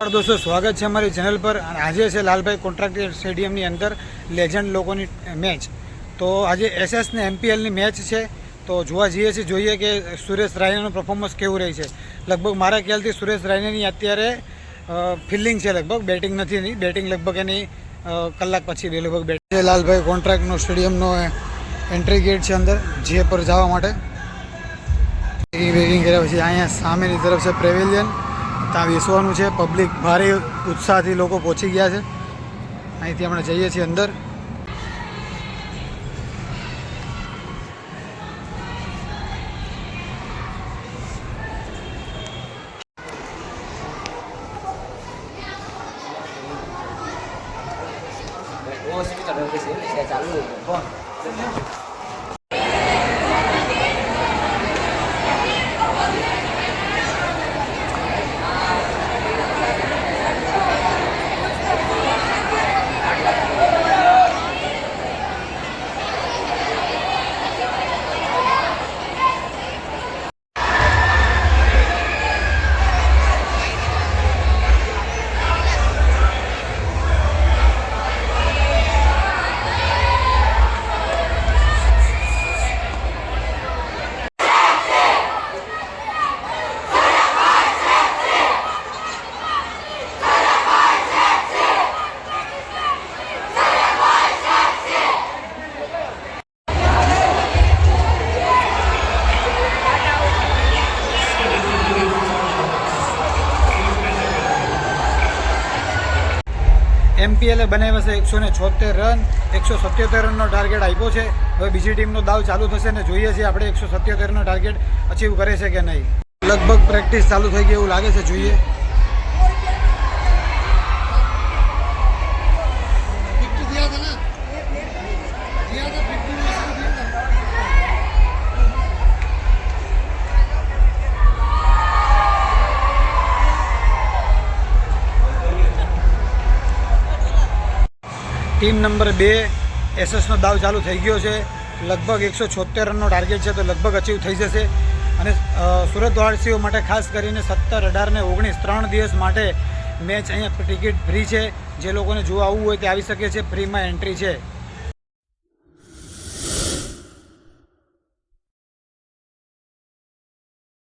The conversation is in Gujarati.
दोस्तों स्वागत है हमारी चैनल पर। आज है लालभाई कॉन्ट्राक्ट स्टेडियम अंदर लेजेंड लोगों की मैच। तो आज एसएस ने एमपीएल की मैच है। तो જોવા જઈએ છીએ જોઈએ કે સુરેશ રાયનાનું પરફોર્મન્સ કેવું રહે છે। લગભગ મારા ખ્યાલથી સુરેશ રાયનાની અત્યારે ફિલ્ડિંગ છે, લગભગ બેટિંગ નથી। બેટિંગ લગભગ એની કલાક પછી લગભગ બેટ છે। લાલભાઈ કોન્ટ્રાક્ટનો સ્ટેડિયમનો એન્ટ્રી ગેટ છે અંદર જે પર જવા માટે વેઇટિંગ કર્યા પછી અહીંયા સામેની તરફ છે પેવેલિયન। ત્યાં બેસવાનું છે। પબ્લિક ભારે ઉત્સાહથી લોકો પહોંચી ગયા છે। અહીંથી આપણે જઈએ છીએ અંદર। એમપીએલે બનાવ્યા છે 176 રન, 177 રનનો ટાર્ગેટ આપ્યો છે। હવે બીજી ટીમનો દાવ ચાલુ થશે ને જોઈએ છીએ આપણે 177નો ટાર્ગેટ અચીવ કરે છે કે નહીં। લગભગ પ્રેક્ટિસ ચાલુ થઈ ગઈ એવું લાગે છે, જોઈએ। ટીમ નંબર 2 એસએસનો દાવ ચાલુ થઈ ગયો છે। લગભગ 176 રનનો ટાર્ગેટ છે, તો લગભગ અચીવ થઈ જશે। અને સુરતવાસીઓ માટે ખાસ કરીને 17, 18 ને 19 3 દિવસ માટે મેચ અહીંયા ટિકિટ ફ્રી છે। જે લોકોને જોવા આવવું હોય તે આવી શકે છે, ફ્રીમાં એન્ટ્રી છે।